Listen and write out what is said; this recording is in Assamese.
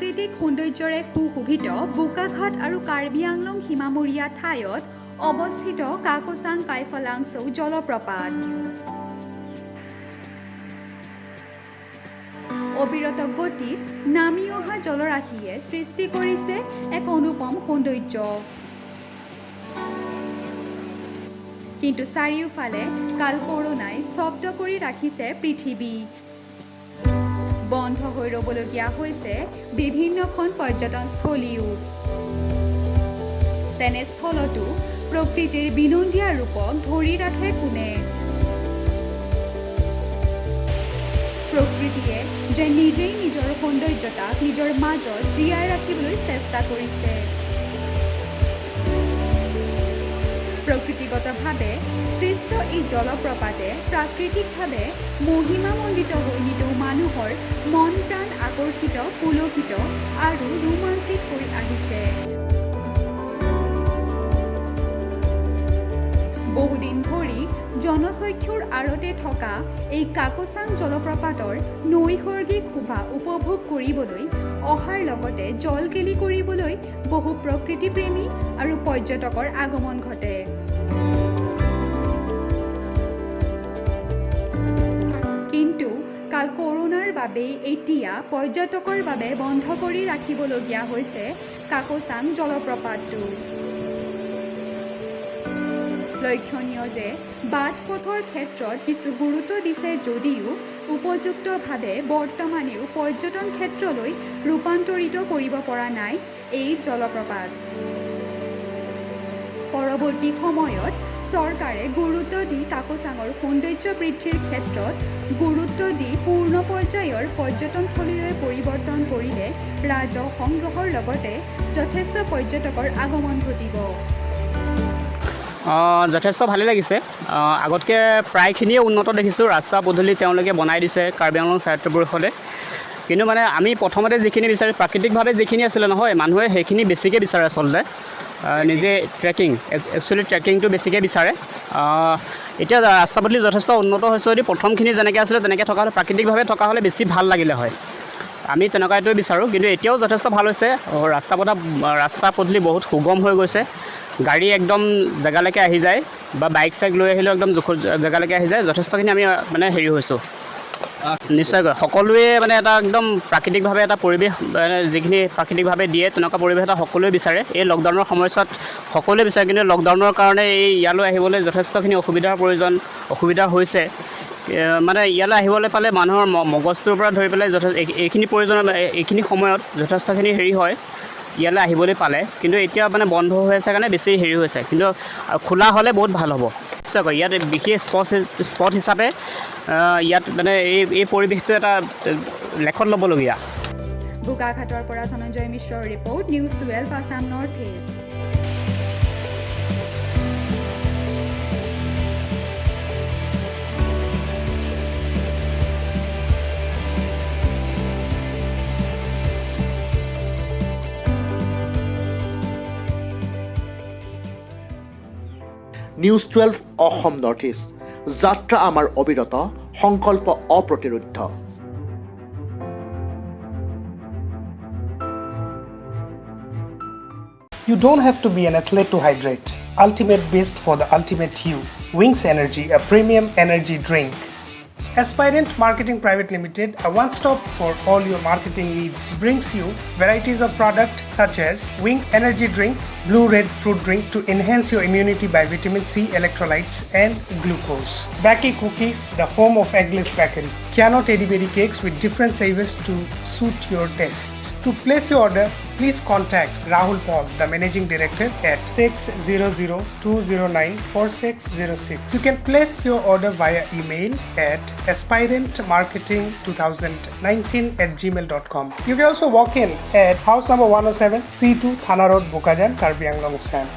প্ৰাকৃতিক সৌন্দৰ্যৰে সুশোভিত বোকাখাট আৰু কাৰ্বি আংলং সীমামূৰীয়া ঠাইত অৱস্থিত কাকচাং কাইফলাংছৌ জলপ্ৰপাত। অবিৰত গতিত নামি অহা জলৰাশিয়ে সৃষ্টি কৰিছে এক অনুপম সৌন্দৰ্য। কিন্তু চাৰিওফালে কাল কৰোনাই স্তব্ধ কৰি ৰাখিছে পৃথিৱী। বন্ধ হৈ ৰ'বলগীয়া হৈছে বিভিন্নখন পৰ্যটনস্থলীও। তেনেস্থলতো প্ৰকৃতিৰ বিনন্দীয়া ৰূপক ধৰি ৰাখে কোনে? প্ৰকৃতিয়ে যে নিজেই নিজৰ সৌন্দৰ্যতাক নিজৰ মাজত জীয়াই ৰাখিবলৈ চেষ্টা কৰিছে। প্ৰকৃতিগতভাৱে সৃষ্ট এই জলপ্ৰপাতে প্ৰাকৃতিকভাৱে মহিমামণ্ডিত হৈ নিতৌ মানুহৰ মন প্ৰাণ আকৰ্ষিত, পুলকিত আৰু ৰোমাঞ্চিত কৰি আহিছে। বহুদিন ধৰি জনচক্ষুৰ আঁৰতে থকা এই কাকচাং জলপ্ৰপাতৰ নৈসৰ্গিক শোভা উপভোগ কৰিবলৈ অহাৰ লগতে জলকেলি কৰিবলৈ বহু প্ৰকৃতিপ্ৰেমী আৰু পৰ্যটকৰ আগমন ঘটে। কিন্তু কাল কৰোনাৰ বাবেই এতিয়া পৰ্যটকৰ বাবে বন্ধ কৰি ৰাখিবলগীয়া হৈছে কাকচাং জলপ্ৰপাতটো। লক্ষণীয় যে বাট পথৰ ক্ষেত্ৰত কিছু গুৰুত্ব দিছে যদিও উপযুক্তভাৱে বৰ্তমানেও পৰ্যটন ক্ষেত্ৰলৈ ৰূপান্তৰিত কৰিব পৰা নাই এই জলপ্ৰপাত। পৰৱৰ্তী সময়ত চৰকাৰে গুৰুত্ব দি কাকচাঙৰ সৌন্দৰ্য বৃদ্ধিৰ ক্ষেত্ৰত গুৰুত্ব দি পূৰ্ণ পৰ্যায়ৰ পৰ্যটনস্থলীলৈ পৰিৱৰ্তন কৰিলে ৰাজহ সংগ্ৰহৰ লগতে যথেষ্ট পৰ্যটকৰ আগমন ঘটিব। যথেষ্ট ভালেই লাগিছে। আগতকৈ প্ৰায়খিনিয়ে উন্নত দেখিছোঁ। ৰাস্তা পদূলি তেওঁলোকে বনাই দিছে কাৰ্বি আংলং স্বায়ত্ত পৰিষদে। কিন্তু মানে আমি প্ৰথমতে যিখিনি বিচাৰে প্ৰাকৃতিকভাৱে যিখিনি আছিলে নহয়, মানুহে সেইখিনি বেছিকৈ বিচাৰে আচলতে। নিজে একচুৱেলি ট্ৰেকিংটো বেছিকৈ বিচাৰে। এতিয়া ৰাস্তা পদূলি যথেষ্ট উন্নত হৈছে যদি প্ৰথমখিনি যেনেকৈ আছিলে তেনেকৈ থকা হ'লে, প্ৰাকৃতিকভাৱে থকা হ'লে বেছি ভাল লাগিলে হয়। আমি তেনেকুৱাটোৱে বিচাৰোঁ। কিন্তু এতিয়াও যথেষ্ট ভাল হৈছে। ৰাস্তা পদূলি বহুত সুগম হৈ গৈছে। গাড়ী একদম জেগালৈকে আহি যায় বা বাইক চাইক লৈ আহিলেও একদম জেগালৈকে আহি যায়। যথেষ্টখিনি আমি মানে হেৰি হৈছোঁ। নিশ্চয়কৈ সকলোৱে মানে এটা একদম প্ৰাকৃতিকভাৱে এটা পৰিৱেশ, যিখিনি প্ৰাকৃতিকভাৱে দিয়ে তেনেকুৱা পৰিৱেশ এটা সকলোৱে বিচাৰে। এই লকডাউনৰ সময়ছোৱাত সকলোৱে বিচাৰে, কিন্তু লকডাউনৰ কাৰণে এই ইয়ালৈ আহিবলৈ যথেষ্টখিনি অসুবিধা হৈছে। মানে ইয়ালৈ আহিবলৈ পালে মানুহৰ মগজটোৰ পৰা ধৰি পেলাই এইখিনি সময়ত যথেষ্টখিনি হেৰি হয় ইয়ালৈ আহিবলৈ পালে। কিন্তু এতিয়া মানে বন্ধ হৈ আছে কাৰণে বেছি হেৰি হৈছে। কিন্তু খোলা হ'লে বহুত ভাল হ'ব। নিশ্চয়কৈ ইয়াত বিশেষ স্পট হিচাপে ইয়াত মানে এই পৰিৱেশটো এটা লেখত ল'বলগীয়া। বোকাখাটৰ পৰা ধনঞ্জয় মিশ্ৰৰ report, news 12 Assam north east. News 12 Assam north east. যাত্ৰা আমাৰ অবিৰত, সংকল্প অপ্ৰতিৰোধ্য। You don't have to be an athlete to hydrate. Ultimate Beast for the ultimate you. Wings Energy, a premium energy drink. Aspirant Marketing Private Limited, a one-stop for all your marketing needs, brings you varieties of products such as Wings Energy Drink, Blue Red Fruit Drink to enhance your immunity by vitamin C, electrolytes and glucose. Bakery Cookies, the home of Eggless Bakery. Kiano Teddy Berry Cakes with different flavors to suit your tastes. To place your order, please contact Rahul Paul, the Managing Director at 600-209-4606. You can place your order via email at aspirantmarketing2019@gmail.com. You can also walk in at house number 107, C2, Thana Road, Bokajan, Karbi Anglong, Assam.